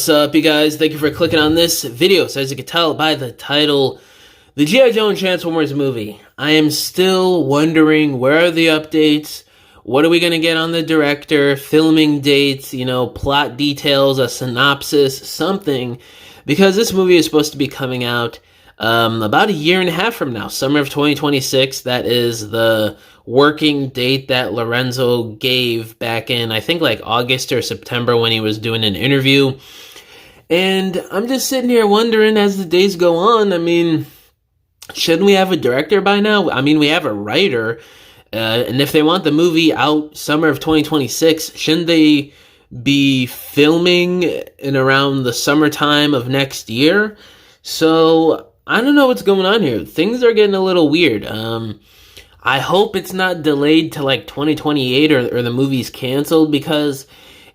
What's up, you guys? Thank you for clicking on this video. So as you can tell by the title, the G.I. Joe and Transformers movie. I am still wondering, where are the updates? What are we going to get on the director? Filming dates, plot details, a synopsis, something. Because this movie is supposed to be coming out about a year and a half from now, summer of 2026. That is the working date that Lorenzo gave back in, I think, like August or September when he was doing an interview. And I'm just sitting here wondering, as the days go on, shouldn't we have a director by now? We have a writer, and if they want the movie out summer of 2026, shouldn't they be filming in around the summertime of next year? So I don't know what's going on here. Things are getting a little weird. I hope it's not delayed to like 2028 or the movie's canceled, because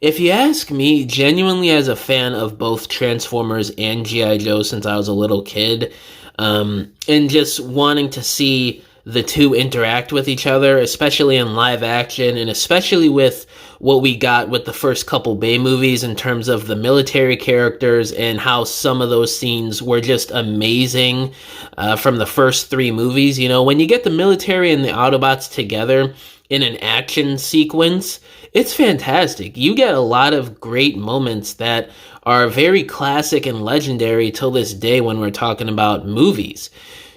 if you ask me, genuinely as a fan of both Transformers and G.I. Joe since I was a little kid, and just wanting to see the two interact with each other, especially in live action, and especially with what we got with the first couple Bay movies in terms of the military characters and how some of those scenes were just amazing from the first three movies. When you get the military and the Autobots together in an action sequence, it's fantastic. You get a lot of great moments that are very classic and legendary till this day when we're talking about movies.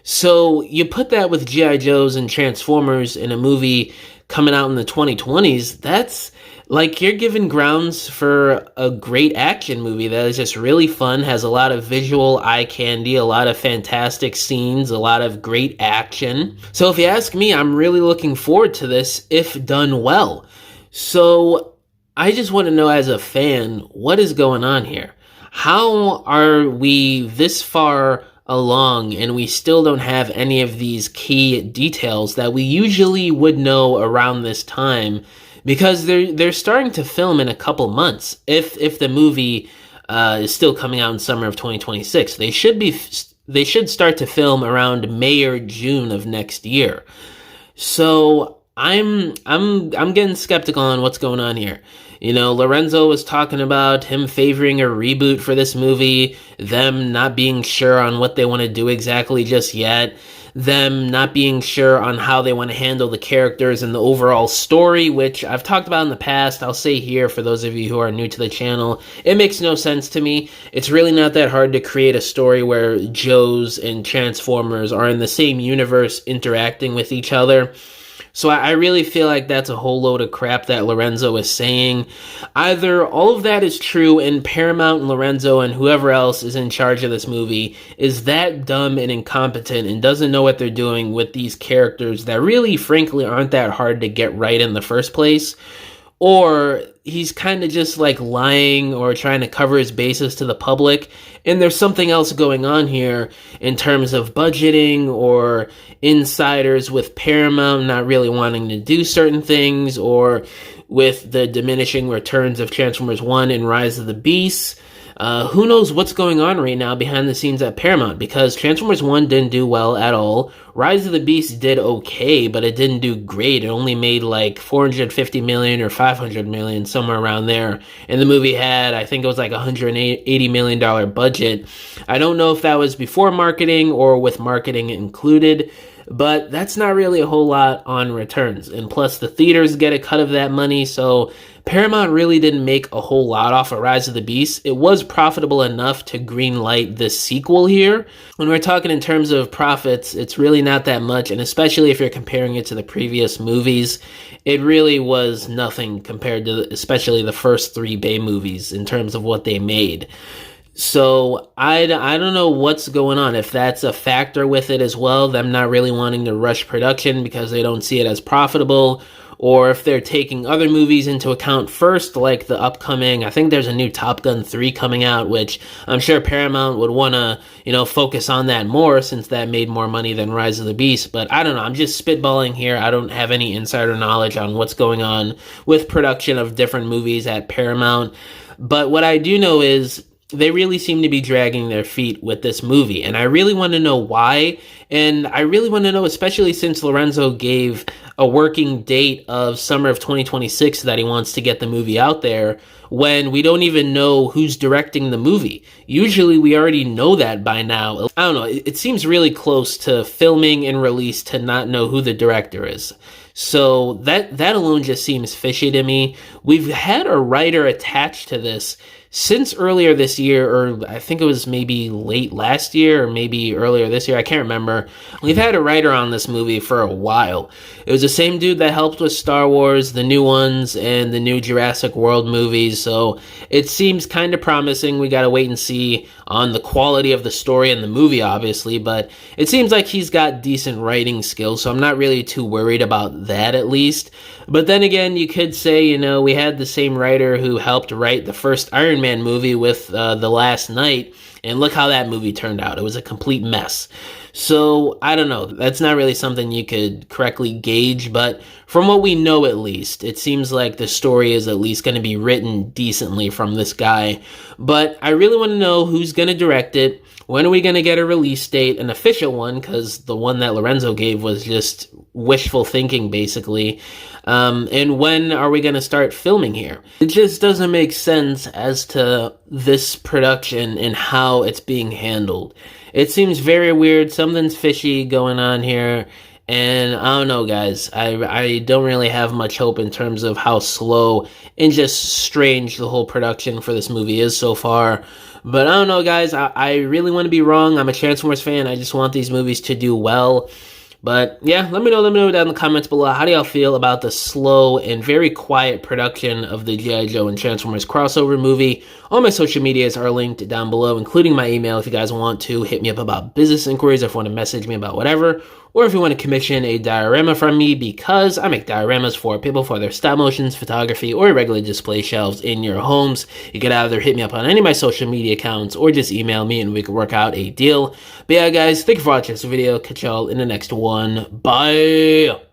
So you put that with G.I. Joes and Transformers in a movie coming out in the 2020s, that's like you're giving grounds for a great action movie that is just really fun, has a lot of visual eye candy, a lot of fantastic scenes, a lot of great action. So if you ask me, I'm really looking forward to this if done well. So I just want to know, as a fan, what is going on here? How are we this far along and we still don't have any of these key details that we usually would know around this time? Because they're starting to film in a couple months. If the movie is still coming out in summer of 2026, they should start to film around May or June of next year. So I'm getting skeptical on what's going on here. Lorenzo was talking about him favoring a reboot for this movie, them not being sure on what they want to do exactly just yet, them not being sure on how they want to handle the characters and the overall story, which I've talked about in the past. I'll say here, for those of you who are new to the channel, it makes no sense to me. It's really not that hard to create a story where Joes and Transformers are in the same universe interacting with each other. So I really feel like that's a whole load of crap that Lorenzo is saying. Either all of that is true and Paramount and Lorenzo and whoever else is in charge of this movie is that dumb and incompetent and doesn't know what they're doing with these characters that really, frankly, aren't that hard to get right in the first place. Or he's kind of just like lying or trying to cover his bases to the public, and there's something else going on here in terms of budgeting or insiders with Paramount not really wanting to do certain things, or with the diminishing returns of Transformers 1 and Rise of the Beasts. Who knows what's going on right now behind the scenes at Paramount, because Transformers 1 didn't do well at all. Rise of the Beast did okay, but it didn't do great. It only made like $450 million or $500 million, somewhere around there. And the movie had, I think it was like $180 million budget. I don't know if that was before marketing or with marketing included, but that's not really a whole lot on returns. And plus, the theaters get a cut of that money, so Paramount really didn't make a whole lot off of Rise of the Beast. It was profitable enough to greenlight this sequel here. When we're talking in terms of profits, it's really not that much, and especially if you're comparing it to the previous movies, it really was nothing compared to especially the first three Bay movies in terms of what they made. So I don't know what's going on, if that's a factor with it as well, them not really wanting to rush production because they don't see it as profitable, or if they're taking other movies into account first, like the upcoming, I think there's a new Top Gun 3 coming out, which I'm sure Paramount would want to, focus on that more since that made more money than Rise of the Beast. But I don't know, I'm just spitballing here. I don't have any insider knowledge on what's going on with production of different movies at Paramount. But what I do know is they really seem to be dragging their feet with this movie. And I really want to know why. And I really want to know, especially since Lorenzo gave a working date of summer of 2026 that he wants to get the movie out there, when we don't even know who's directing the movie. Usually we already know that by now. I don't know, it seems really close to filming and release to not know who the director is. So that alone just seems fishy to me. We've had a writer attached to this since earlier this year, or I think it was maybe late last year or maybe earlier this year, I can't remember. We've had a writer on this movie for a while. It was the same dude that helped with Star Wars, the new ones, and the new Jurassic World movies, so it seems kind of promising. We gotta wait and see on the quality of the story and the movie, obviously, but it seems like he's got decent writing skills, so I'm not really too worried about that, at least. But then again, you could say, you know, we had the same writer who helped write the first Iron Man movie with The Last Knight, and look how that movie turned out. It was a complete mess. So, I don't know. That's not really something you could correctly gauge, but from what we know at least, it seems like the story is at least going to be written decently from this guy. But I really want to know who's going to direct it. When are we going to get a release date, an official one, because the one that Lorenzo gave was just wishful thinking, basically. And when are we going to start filming here? It just doesn't make sense as to this production and how it's being handled. It seems very weird. Something's fishy going on here. And I don't know, guys. I don't really have much hope in terms of how slow and just strange the whole production for this movie is so far. But I don't know, guys. I really want to be wrong. I'm a Transformers fan. I just want these movies to do well. But yeah, let me know down in the comments below. How do y'all feel about the slow and very quiet production of the G.I. Joe and Transformers crossover movie? All my social medias are linked down below, including my email if you guys want to hit me up about business inquiries, if you want to message me about whatever, or if you want to commission a diorama from me, because I make dioramas for people for their stop motions, photography, or regular display shelves in your homes. You can either hit me up on any of my social media accounts or just email me and we can work out a deal. But yeah, guys, thank you for watching this video. Catch y'all in the next one. Bye!